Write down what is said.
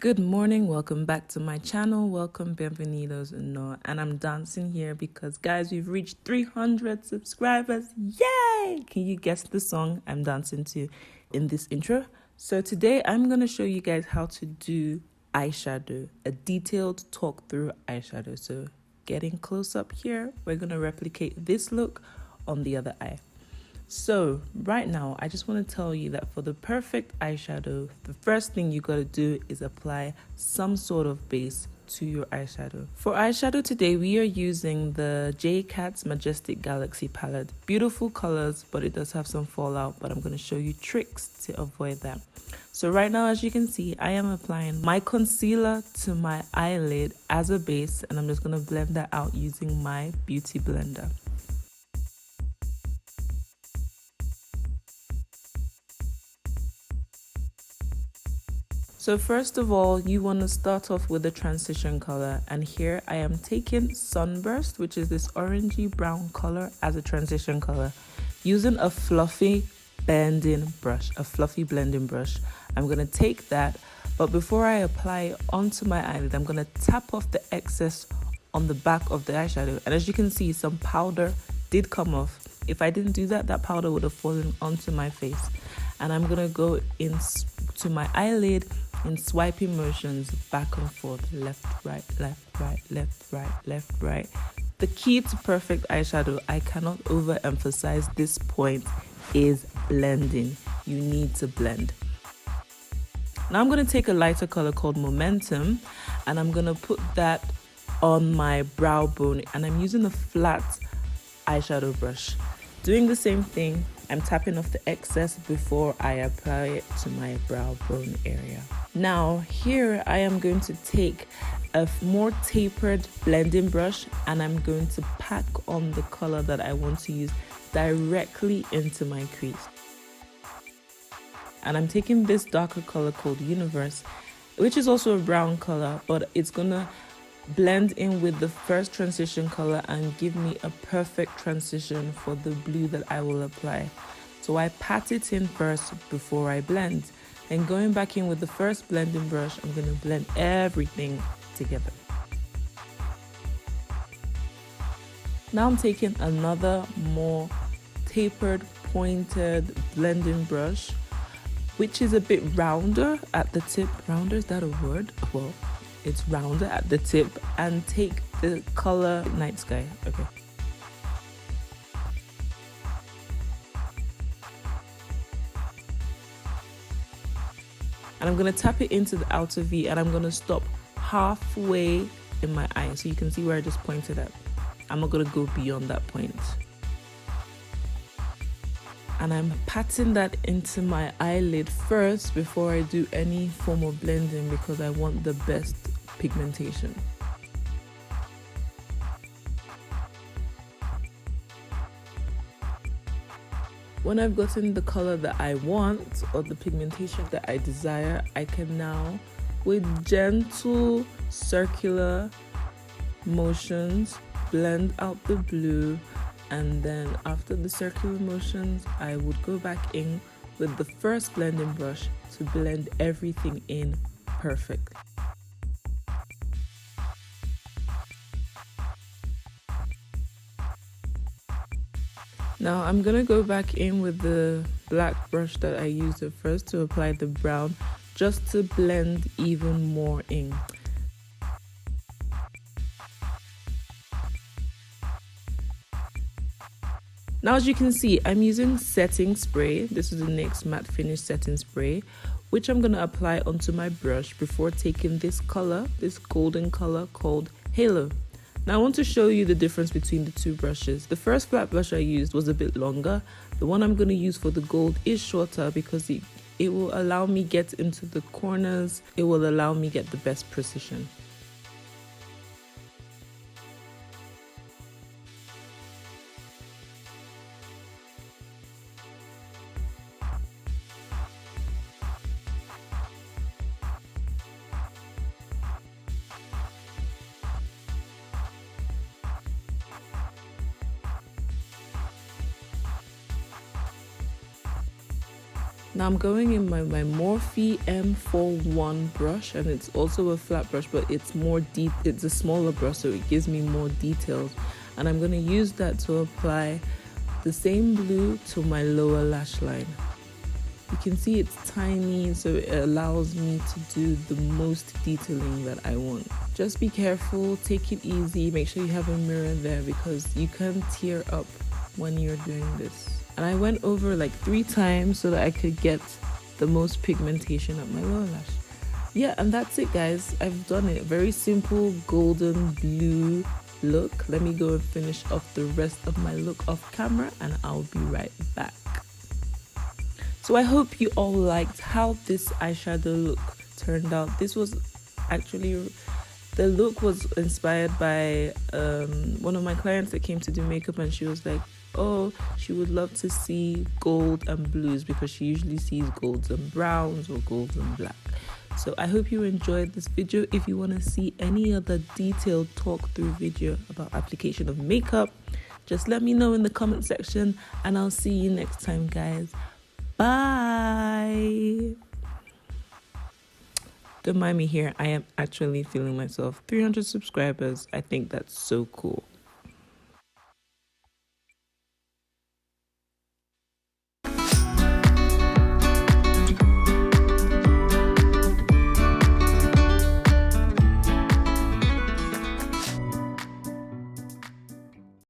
Good morning, welcome back to my channel. Welcome, bienvenidos, no. And I'm dancing here because, guys, we've reached 300 subscribers. Yay! Can you guess the song I'm dancing to in this intro? So today I'm going to show you guys how to do eyeshadow, a detailed talk through eyeshadow. So getting close up here, we're going to replicate this look on the other eye. So right now, I just want to tell you that for the perfect eyeshadow, the first thing you got to do is apply some sort of base to your eyeshadow. For eyeshadow today, we are using the J.Cat's Majestic Galaxy palette. Beautiful colors, but it does have some fallout, but I'm going to show you tricks to avoid that. So right now, as you can see, I am applying my concealer to my eyelid as a base, and I'm just going to blend that out using my beauty blender. So first of all, you want to start off with the transition color, and here I am taking Sunburst, which is this orangey brown color, as a transition color, using a fluffy blending brush. I'm going to take that, but before I apply it onto my eyelid, I'm going to tap off the excess on the back of the eyeshadow, and as you can see, some powder did come off. If I didn't do that, that powder would have fallen onto my face. And I'm going to go into my eyelid in swiping motions, back and forth, left, right, left, right, left, right, left, right. The key to perfect eyeshadow, I cannot overemphasize this point, is blending. You need to blend. Now I'm going to take a lighter color called Momentum, and I'm going to put that on my brow bone, and I'm using a flat eyeshadow brush. Doing the same thing, I'm tapping off the excess before I apply it to my brow bone area. Now here I am going to take a more tapered blending brush, and I'm going to pack on the color that I want to use directly into my crease. And I'm taking this darker color called Universe, which is also a brown color, but it's gonna blend in with the first transition color and give me a perfect transition for the blue that I will apply. So I pat it in first before I blend. And going back in with the first blending brush, I'm going to blend everything together. Now I'm taking another more tapered, pointed blending brush, which is a bit rounder at the tip. Rounder, is that a word? Well, it's rounder at the tip, and take the color Night Sky. Okay. And I'm going to tap it into the outer V, and I'm going to stop halfway in my eye. So you can see where I just pointed at. I'm not going to go beyond that point. And I'm patting that into my eyelid first before I do any form of blending, because I want the best pigmentation. When I've gotten the color that I want, or the pigmentation that I desire, I can now, with gentle circular motions, blend out the blue. And then after the circular motions, I would go back in with the first blending brush to blend everything in perfectly. Now I'm gonna go back in with the black brush that I used at first to apply the brown, just to blend even more in. Now as you can see, I'm using setting spray. This is the NYX Matte Finish Setting Spray, which I'm gonna apply onto my brush before taking this color, this golden color called Halo. Now I want to show you the difference between the two brushes. The first flat brush I used was a bit longer. The one I'm going to use for the gold is shorter, because it will allow me get into the corners. It will allow me get the best precision. Now I'm going in my Morphe M41 brush, and it's also a flat brush, but it's more deep. It's a smaller brush, so it gives me more details. And I'm going to use that to apply the same blue to my lower lash line. You can see it's tiny, so it allows me to do the most detailing that I want. Just be careful, take it easy, make sure you have a mirror there because you can tear up when you're doing this. And I went over like 3 times so that I could get the most pigmentation at my lower lash. Yeah, and that's it, guys. I've done it. Very simple golden blue look. Let me go and finish off the rest of my look off camera and I'll be right back. So I hope you all liked how this eyeshadow look turned out. This was actually, the look was inspired by one of my clients that came to do makeup, and she was like, oh, she would love to see gold and blues because she usually sees golds and browns or golds and black. So I hope you enjoyed this video. If you want to see any other detailed talk through video about application of makeup, just let me know in the comment section and I'll see you next time, guys. Bye. Don't mind me here. I am actually feeling myself. 300 subscribers. I think that's so cool.